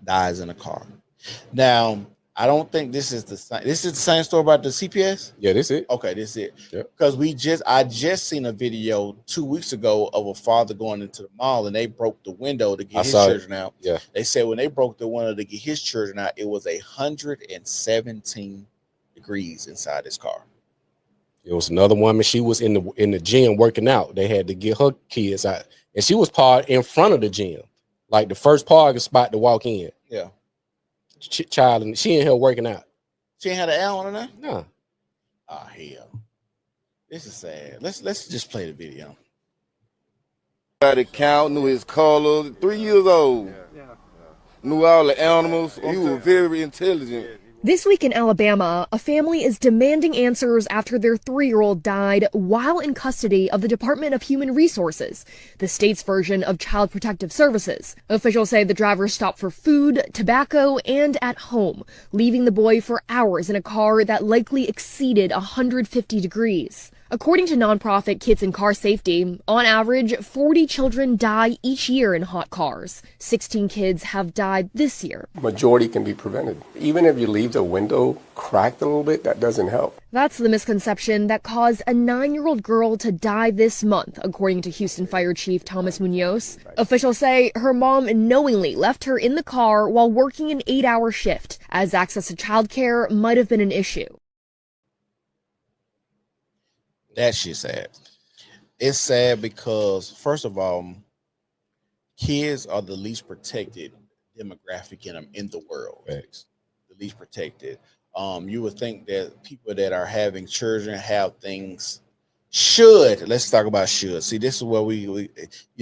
dies in a car. Now, I don't think this is the same. This is the same story about the CPS. Yeah, this it. Okay, this is it. Yep. Because I just seen a video 2 weeks ago of a father going into the mall and they broke the window to I get his saw it. children out. Yeah. They said when they broke the window to get his children out, it was 117 degrees inside his car. It was another woman. She was in the gym working out. They had to get her kids out, and she was parked in front of the gym, like the first parking spot to walk in. Yeah, Child, and she in here working out. she ain't had an L on her now. Nah. Oh hell, this is sad. Let's just play the video. Got to count, knew his color. 3 years old. Knew all the animals. He was very intelligent. This week in Alabama, a family is demanding answers after their 3-year-old died while in custody of the Department of Human Resources, the state's version of Child Protective Services. Officials say the driver stopped for food, tobacco, and at home, leaving the boy for hours in a car that likely exceeded 150 degrees. According to nonprofit Kids in Car Safety, on average, 40 children die each year in hot cars. 16 kids have died this year. Majority can be prevented. Even if you leave the window cracked a little bit, that doesn't help. That's the misconception that caused a 9-year-old girl to die this month, according to Houston Fire Chief Thomas Munoz. Officials say her mom knowingly left her in the car while working an 8-hour shift, as access to childcare might have been an issue. That shit's sad. It's sad because, first of all, kids are the least protected demographic in the world. Thanks. The least protected. You would think that people that are having children have things should. Let's talk about should. See, this is where we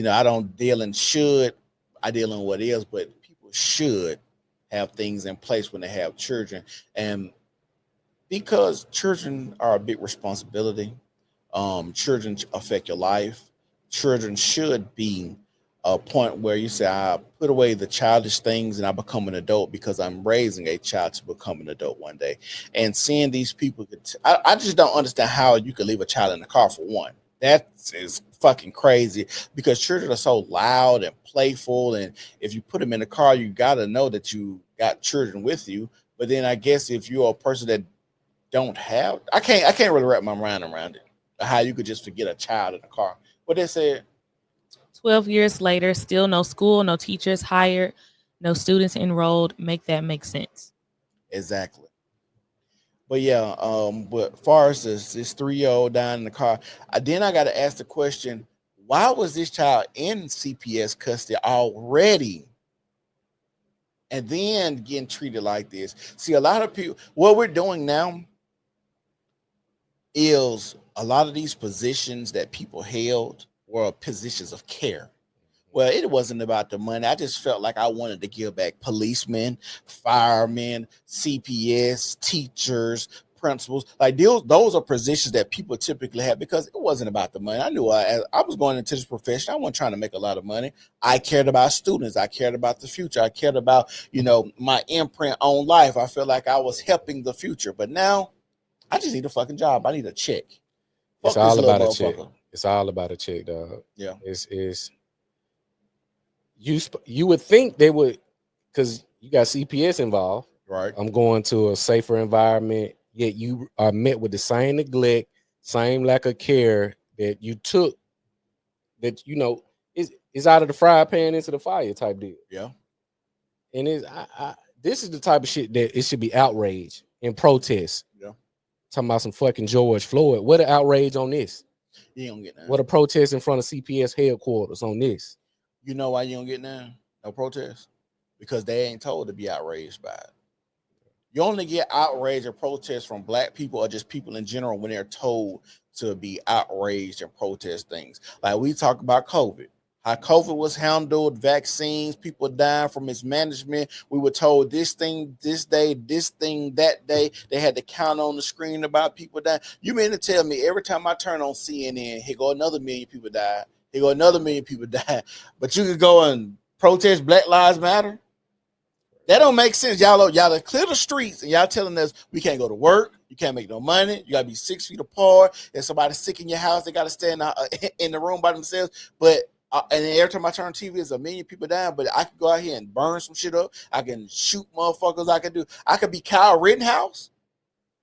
I don't deal in should. I deal in what is, but people should have things in place when they have children, and because children are a big responsibility. Children affect your life. Children should be a point where you say, I put away the childish things and I become an adult because I'm raising a child to become an adult one day. And seeing these people, I just don't understand how you could leave a child in the car for one. That is fucking crazy because children are so loud and playful. And if you put them in the car, you got to know that you got children with you. But then I guess if you're a person that don't have, I can't really wrap my mind around it. How you could just forget a child in a car. What they said? 12 years later, still no school, no teachers hired, no students enrolled. Make that make sense. Exactly. But yeah, but as far as this 3-year-old dying in the car, then I got to ask the question: why was this child in CPS custody already, and then getting treated like this? See, a lot of people. What we're doing now is a lot of these positions that people held were positions of care. Well, it wasn't about the money. I just felt like I wanted to give back policemen, firemen, CPS, teachers, principals. Like those are positions that people typically have because it wasn't about the money. I knew I was going into this profession. I wasn't trying to make a lot of money. I cared about students. I cared about the future. I cared about, my imprint on life. I felt like I was helping the future. But now I just need a fucking job. I need a check. It's all about a check. It's all about a check, dog. Yeah. It's you would think they would, because you got CPS involved. Right. I'm going to a safer environment, yet you are met with the same neglect, same lack of care that you took, that is out of the fry pan into the fire type deal. Yeah. And this is the type of shit that it should be outrage and protest. Yeah. Talking about some fucking George Floyd. What an outrage on this. You don't get none. What a protest in front of CPS headquarters on this. You know why you don't get none? No protest? Because they ain't told to be outraged by it. You only get outrage or protest from black people or just people in general when they're told to be outraged and protest things. Like we talk about COVID. How COVID was handled, vaccines, people dying from mismanagement. We were told this thing, this day, this thing, that day. They had to count on the screen about people dying. You mean to tell me every time I turn on CNN, here go another million people died. Here go another million people died. But you could go and protest Black Lives Matter? That don't make sense. Y'all clear the streets and y'all telling us we can't go to work. You can't make no money. You got to be 6 feet apart. If somebody's sick in your house, they got to stay in the room by themselves. But And then every time I turn on TV, it's a million people down. But I can go out here and burn some shit up. I can shoot motherfuckers. I could be Kyle Rittenhouse.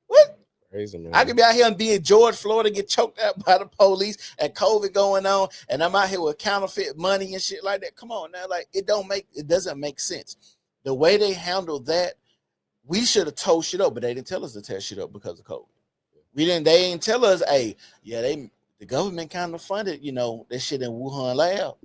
What? Crazy, man. I could be out here and be in George, Florida, get choked out by the police and COVID going on, and I'm out here with counterfeit money and shit like that. Come on now, like it doesn't make sense. The way they handled that, we should have told shit up, but they didn't tell us to tell shit up because of COVID. They didn't tell us, hey, yeah, the government kind of funded, that shit in Wuhan lab.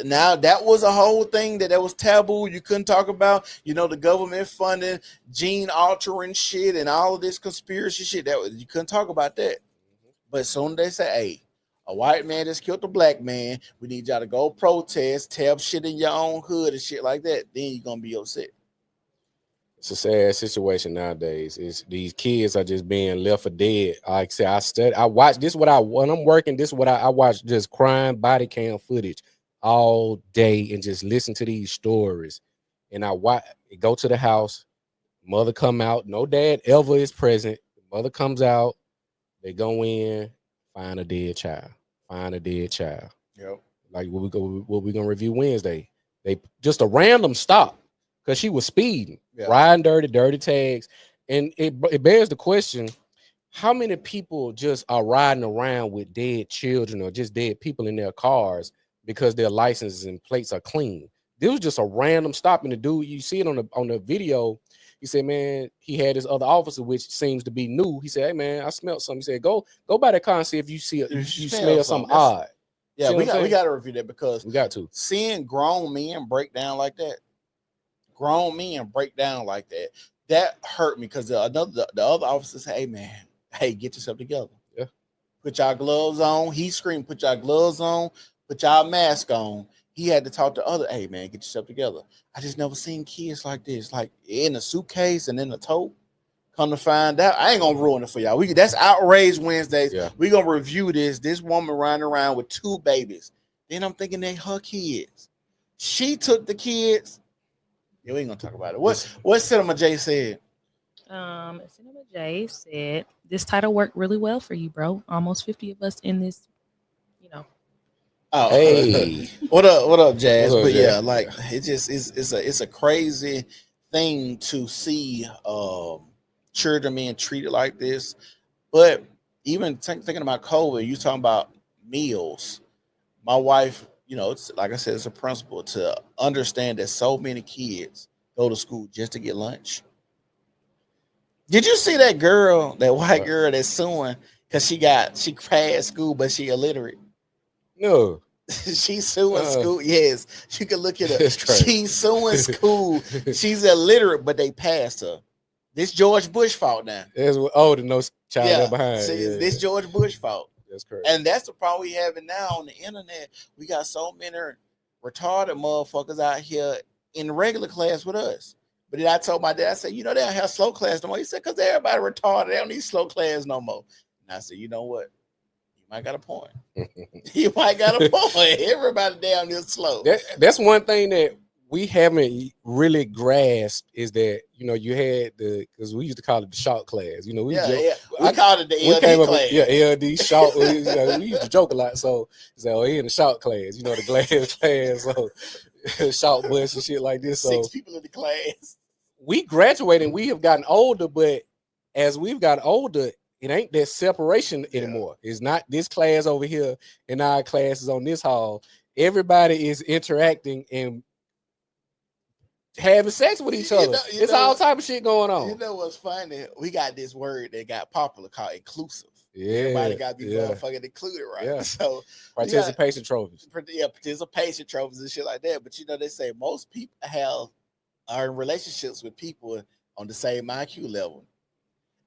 Now that was a whole thing that was taboo. You couldn't talk about, the government funding gene altering shit and all of this conspiracy shit. You couldn't talk about that. But soon they say, hey, a white man just killed a black man. We need y'all to go protest, tell shit in your own hood and shit like that. Then you're gonna be upset. It's a sad situation nowadays. These kids are just being left for dead. Like I said, I watch this. When I'm working, this is what I watch, just crime body cam footage all day and just listen to these stories. And I go to the house, mother come out, no dad ever is present. Mother comes out, they go in, find a dead child. Yep. Like what we gonna review Wednesday? They just a random stop. Because she was speeding, riding dirty tags. And it bears the question, how many people just are riding around with dead children or just dead people in their cars because their licenses and plates are clean? This was just a random stop. And the dude, you see it on the video, he said, man, he had this other officer, which seems to be new. He said, hey, man, I smelled something. He said, go by the car and see if you smell something odd. Yeah, we got to review that because we got to. Seeing grown men break down like that, that hurt me because the other officer said, hey man, get yourself together. Yeah. Put y'all gloves on. He screamed, put y'all gloves on, put y'all mask on. He had to talk to other, hey man, get yourself together. I just never seen kids like this, like in a suitcase and in a tote. Come to find out, I ain't gonna ruin it for y'all. That's Outrage Wednesdays. Yeah. We gonna review this woman running around with 2 babies. Then I'm thinking they her kids. She took the kids. Yeah, we ain't gonna talk about it. What Cinema J said? Cinema J said this title worked really well for you, bro. Almost 50 of us in this, Oh, hey, what up, Jazz? What up, but Jazz? yeah, like it just it's a crazy thing to see children being treated like this. But even thinking about COVID, you talking about meals. My wife, it's like I said, it's a principle to understand that so many kids go to school just to get lunch. Did you see that white girl that's suing because she passed school, but she illiterate? No. She's suing school. Yes, you can look at her. She's suing school. She's illiterate, but they passed her. This George Bush fault now. The no child left behind. This George Bush fault. That's correct. And that's the problem we having now on the internet. We got so many retarded motherfuckers out here in regular class with us. But then I told my dad, I said, they don't have slow class no more. He said, because everybody retarded. They don't need slow class no more. And I said, you know what? You might got a point. You might got a point. Everybody down here slow. That's one thing that we haven't really grasped is that, you had because we used to call it the short class. We called it the LD class. LD short. We used to joke a lot. So, he in the short class, the glass class, so short bus and shit like this. So 6 people in the class. We graduated and we have gotten older, but as we've gotten older, it ain't that separation anymore. It's not this class over here and our classes on this hall. Everybody is interacting and having sex with each other. It's all type of shit going on. You know what's funny? We got this word that got popular called inclusive. Yeah, everybody got to be motherfucking included, right? Yeah. So participation trophies. Participation trophies and shit like that. But they say most people are in relationships with people on the same IQ level.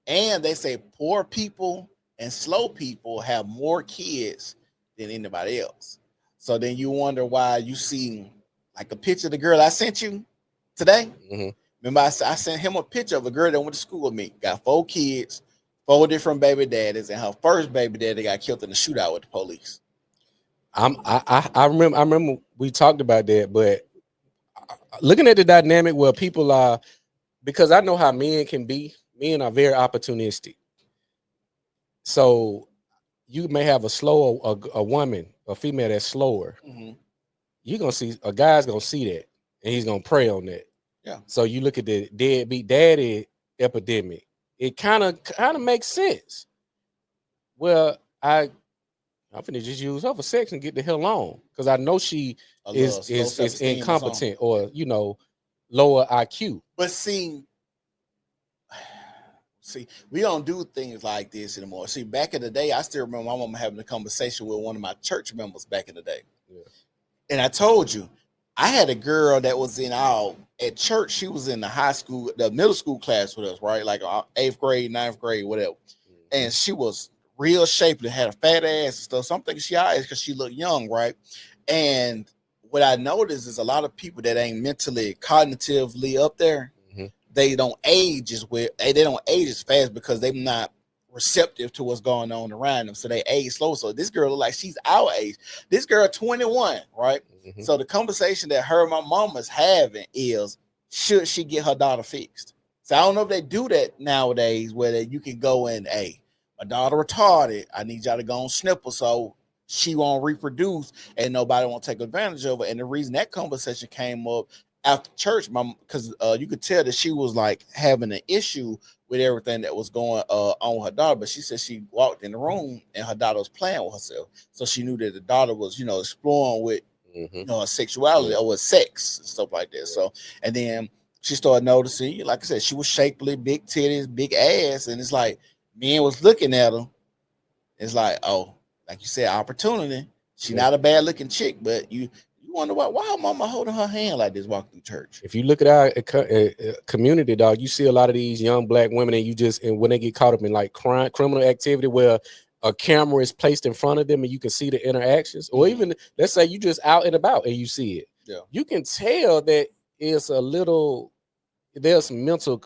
And they say poor people and slow people have more kids than anybody else. So then you wonder why you see like a picture of the girl I sent you today. Mm-hmm. Remember, I sent him a picture of a girl that went to school with me. Got 4 kids, 4 different baby daddies, and her first baby daddy got killed in a shootout with the police. I remember we talked about that, but looking at the dynamic where people are, because I know how men can be. Men are very opportunistic. So you may have a woman a female that's slower, Mm-hmm. you're gonna see a guy's gonna see that and he's gonna prey on that. Yeah. So you look at the deadbeat daddy epidemic. It kind of makes sense. Well, I'm finna just use her for sex and get the hell on because I know she is incompetent or lower IQ. But see, we don't do things like this anymore. See, back in the day, I still remember my mom having a conversation with one of my church members back in the day. Yeah. And I told you, I had a girl that was at church. She was in the middle school class with us, right? Like 8th grade, 9th grade, whatever. Mm-hmm. And she was real shapely, had a fat ass and stuff. So I'm thinking she eyes because she looked young, right? And what I noticed is a lot of people that ain't mentally, cognitively up there, mm-hmm. they don't age as fast because they're not receptive to what's going on around them. So they age slow. So this girl look like she's our age. This girl 21, right? Mm-hmm. So the conversation that her and my mama's having is, should she get her daughter fixed? So I don't know if they do that nowadays where you can go in, hey, my daughter retarded. I need y'all to go on snip her so she won't reproduce and nobody won't take advantage of her. And the reason that conversation came up after church, because you could tell that she was like having an issue with everything that was going on with her daughter. But she said she walked in the room and her daughter was playing with herself. So she knew that the daughter was, exploring with, mm-hmm. Her sexuality or with sex and stuff like that. Yeah. So, and then she started noticing, like I said, she was shapely, big titties, big ass. And it's like, men was looking at her. It's like, oh, like you said, opportunity. She's not a bad looking chick, but you wonder why her mama holding her hand like this walking through church. If you look at our community, dog, you see a lot of these young black women, and when they get caught up in like crime, criminal activity, where a camera is placed in front of them and you can see the interactions, or even let's say you just out and about and you see it. Yeah, you can tell that there's some mental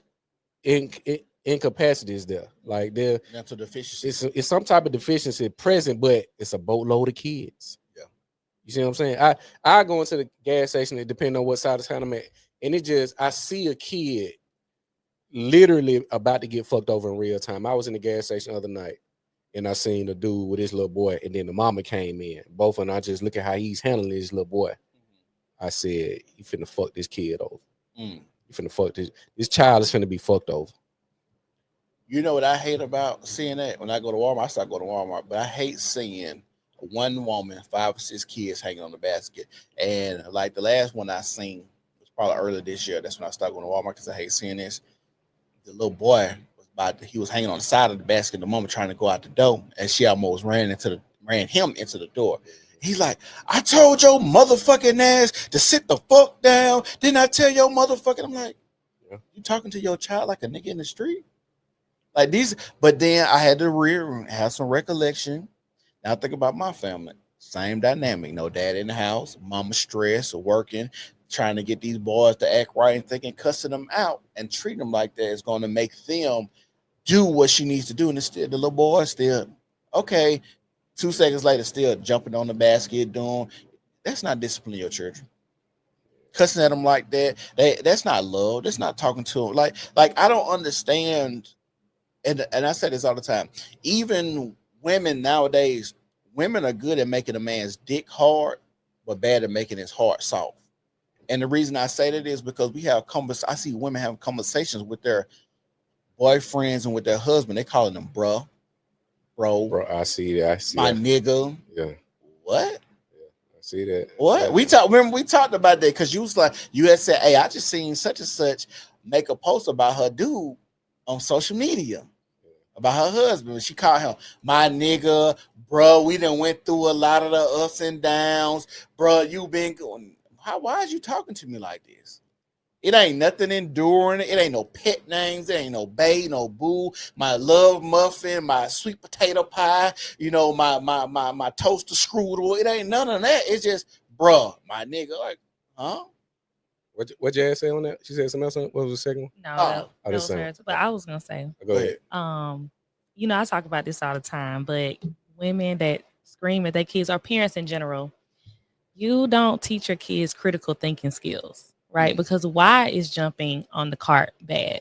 incapacities there, like there mental deficiency. It's some type of deficiency present, but it's a boatload of kids. Yeah, you see what I'm saying? I go into the gas station, it depends on what side of town I'm at, and I see a kid literally about to get fucked over in real time. I was in the gas station the other night and I seen a dude with his little boy, and then the mama came in. Both of them, I just look at how he's handling his little boy. I said, you finna fuck this kid over. You finna fuck this child is finna be fucked over. You know what I hate about seeing that? When I go to Walmart, I start going to Walmart, but I hate seeing one woman, 5 or 6 kids hanging on the basket. And like the last one I seen was probably earlier this year. That's when I started going to Walmart because I hate seeing this. The little boy he was hanging on the side of the basket. The mama trying to go out the door, and she almost ran him into the door. He's like, I told your motherfucking ass to sit the fuck down. Didn't I tell your motherfucking? I'm like, you talking to your child like a nigga in the street? Like these, but then I had to have some recollection. Now think about my family. Same dynamic. No dad in the house, mama stressed or working, trying to get these boys to act right, and thinking cussing them out and treating them like that is going to make them do what she needs to do. And the little boy still, okay, 2 seconds later, still jumping on the basket, that's not disciplining your children. Cussing at them like that's not love. That's not talking to them. Like I don't understand. And I say this all the time. Even women nowadays, women are good at making a man's dick hard, but bad at making his heart soft. And the reason I say that is because I see women have conversations with their boyfriends and with their husband. They calling them bro. I see that. My nigga. Yeah. What? Yeah, I see that. What? Yeah. Remember we talked about that because you had said, hey, I just seen such and such make a post about her dude on social media about her husband. She called him my nigga, bro. We done went through a lot of the ups and downs, bro. You been going. Why is you talking to me like this? It ain't nothing enduring. It ain't no pet names. It ain't no bae, no boo. My love muffin, my sweet potato pie. My toaster strudel. It ain't none of that. It's just, bro, my nigga. Like, huh? What you say on that? She said something else. What was the second one? No, that was hers. But I was gonna say, go ahead. I talk about this all the time, but women that scream at their kids, or parents in general, you don't teach your kids critical thinking skills, right? Because why is jumping on the cart bad?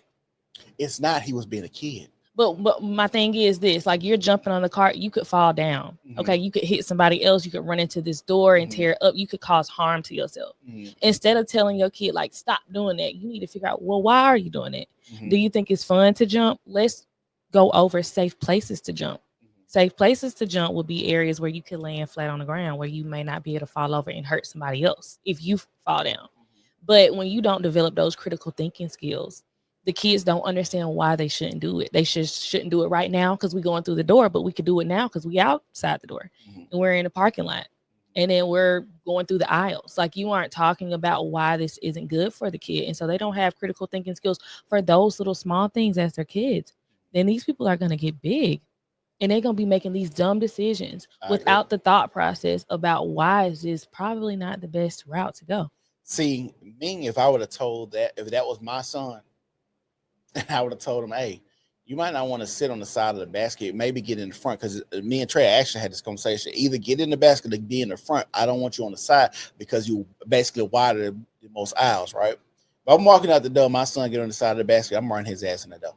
It's not. He was being a kid. But my thing is this, like, you're jumping on the cart, you could fall down. Okay, you could hit somebody else, you could run into this door and tear it up, you could cause harm to yourself. Instead of telling your kid, like, stop doing that, you need to figure out, well, why are you doing it? Do you think it's fun to jump? Let's go over safe places to jump. Safe places to jump would be areas where you could land flat on the ground, where you may not be able to fall over and hurt somebody else if you fall down. But when you don't develop those critical thinking skills, the kids don't understand why they shouldn't do it. They shouldn't do it right now because we're going through the door, but we could do it now because we outside the door and we're in the parking lot. And then we're going through the aisles. Like, you aren't talking about why this isn't good for the kid. And so they don't have critical thinking skills for those little small things as their kids. Then these people are going to get big and they're going to be making these dumb decisions without the thought process about why is this probably not the best route to go. See, me, if I would have told that, if that was my son, I would have told him, hey, you might not want to sit on the side of the basket, maybe get in the front, because me and Trey actually had this conversation. Either get in the basket or be in the front. I don't want you on the side because you basically wider the most aisles, right? If I'm walking out the door, my son get on the side of the basket, I'm running his ass in the door.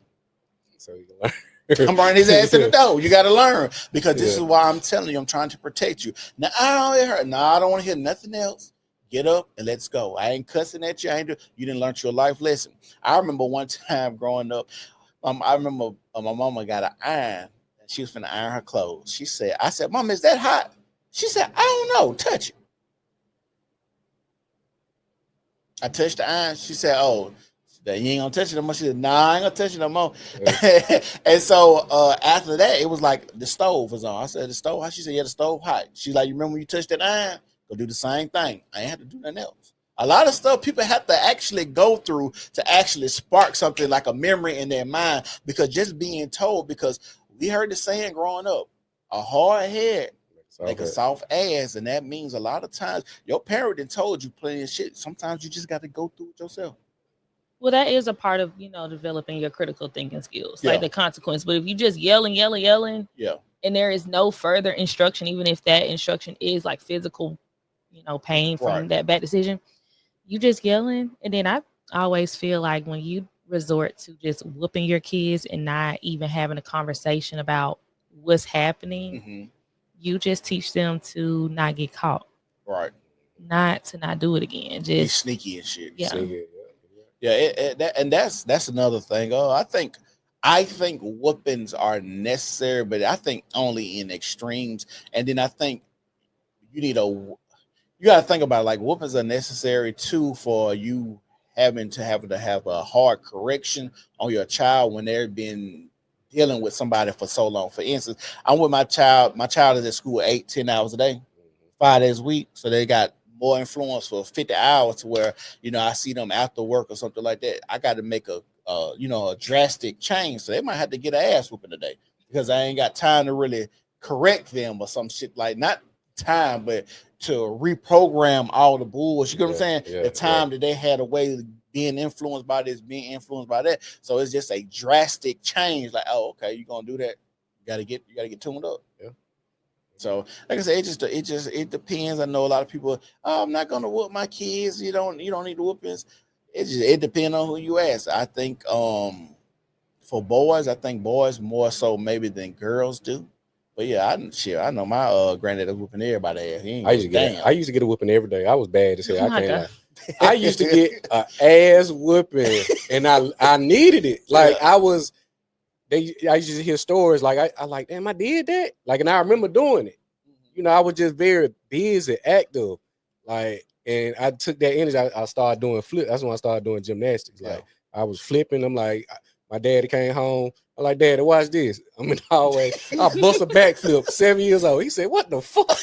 So you can learn. I'm running his ass in the door. You got to learn, because this is why I'm telling you, I'm trying to protect you. Now, I don't want to hear nothing else. Get up and let's go. I ain't cussing at you. You didn't learn your life lesson. I remember one time growing up, I remember my mama got an iron and she was finna iron her clothes. I said, Mom, is that hot? She said, I don't know. Touch it. I touched the iron. She said, oh, you ain't gonna touch it no more. She said, nah, I ain't gonna touch it no more. Yeah. And so after that, it was like the stove was on. I said, the stove hot? She said, yeah, the stove hot. She's like, you remember when you touched that iron? Go do the same thing. I ain't have to do nothing else. A lot of stuff people have to actually go through to actually spark something like a memory in their mind, because just being told, because we heard the saying growing up, a hard head make a soft ass, and that means a lot of times your parent done told you plenty of shit. Sometimes you just got to go through it yourself. Well, that is a part of, developing your critical thinking skills, like the consequence. But if you just yelling, and there is no further instruction, even if that instruction is like physical, pain from that bad decision, you just yelling. And then I always feel like when you resort to just whooping your kids and not even having a conversation about what's happening, you just teach them to not get caught. Right. Not to not do it again. Just be sneaky and shit. Yeah. That's another thing. I think whoopings are necessary, but I think only in extremes. And then I think you got to think about it, like whoopings are necessary too for you having to have a hard correction on your child when they've been dealing with somebody for so long. For instance, I'm with my child. My child is at school 8-10 hours a day, 5 days a week. So they got more influence for 50 hours to where, I see them after work or something like that. I got to make a drastic change. So they might have to get an ass whooping today because I ain't got time to really correct them or some shit, like not time, but to reprogram all the bullshit. You know what I'm saying? The time that they had a way of being influenced by this, being influenced by that. So it's just a drastic change. Like, oh, okay, you're gonna do that. You gotta get tuned up. Yeah. So, like I said, it depends. I know a lot of people. Oh, I'm not gonna whoop my kids. You don't need whoopings. It depends on who you ask. I think for boys, boys more so maybe than girls do. But yeah, I know my granddad was whooping everybody ass. I used to get a whooping every day. I was bad as hell. I can't lie. I used to get an ass whooping, and I needed it. Like I used to hear stories like I like, damn, I did that. Like, and I remember doing it. I was just very busy, active, like, and I took that energy. I started doing flip. That's when I started doing gymnastics. Like I was flipping. I'm like, my daddy came home. I'm like, Daddy, watch this. I'm in the hallway. I bust a backflip. 7 years old. He said, what the fuck?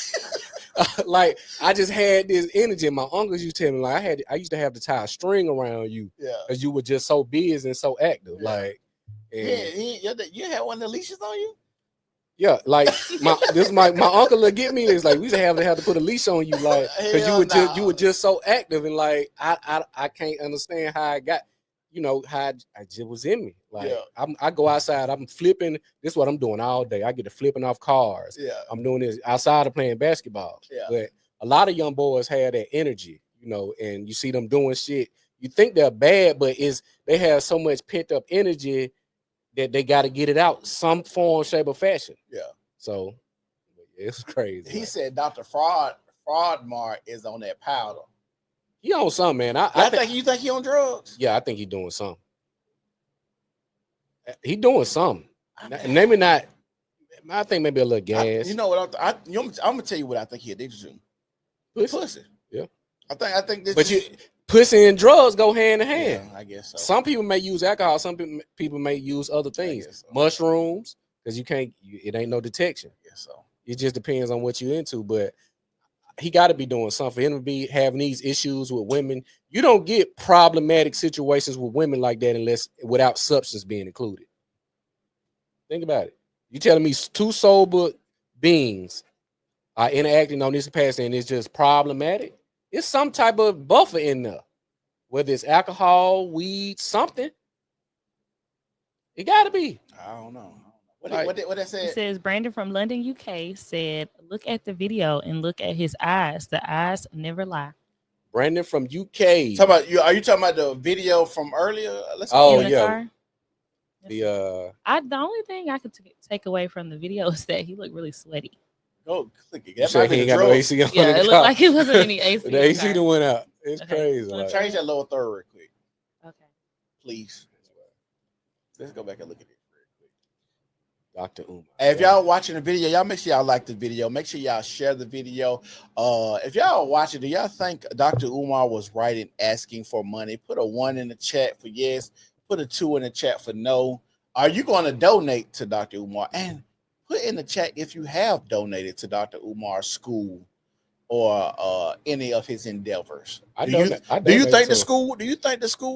Like, I just had this energy. My uncles used to tell me, like, I used to have to tie a string around you because you were just so busy and so active. Like, you had one of the leashes on you? Yeah, like my uncle would get me. It's like we used to have to put a leash on you, like, because you were just so active, and like I can't understand how I got, how I just was in me. Like I go outside, I'm flipping. This is what I'm doing all day. I get to flipping off cars. Yeah, I'm doing this outside of playing basketball. Yeah, but a lot of young boys have that energy, and you see them doing shit. You think they're bad, but they have so much pent up energy that they got to get it out some form, shape, or fashion. Yeah. So it's crazy. He said Dr. Fraudmar is on that powder. He on something, man. I think you think he on drugs? Yeah, I think he doing something. He doing something. Maybe not. I think maybe a little gas. You know what? I'm gonna tell you what I think he addicted to. Pussy. Yeah. I think this. But pussy and drugs go hand in hand. Yeah, I guess so. Some people may use alcohol. Some people may use other things, so. Mushrooms, because it ain't no detection. I guess so. It just depends on what you're into. But he got to be doing something. For him to be having these issues with women, you don't get problematic situations with women like that without substance being included. Think about it. You telling me two sober beings are interacting on this capacity and it's just problematic? It's some type of buffer in there, whether it's alcohol, weed, something. It got to be. I don't know. What that said? It says Brandon from London, UK said, "Look at the video and look at his eyes. The eyes never lie." Brandon from UK. Are you talking about the video from earlier? Yeah. The only thing I could take away from the video is that he looked really sweaty. Go click it. That might be he ain't got no AC on. Yeah, it looked like it wasn't any AC. The AC that went out. It's crazy. So change that lower third real quick. Okay. Please. Let's go back and look at it. Dr. Umar. Hey, if y'all watching the video, y'all make sure y'all like the video. Make sure y'all share the video. If y'all watching, do y'all think Dr. Umar was right in asking for money? Put a 1 in the chat for yes. Put a 2 in the chat for no. Are you going to donate to Dr. Umar? And put in the chat if you have donated to Dr. Umar's school or any of his endeavors. Do you think the school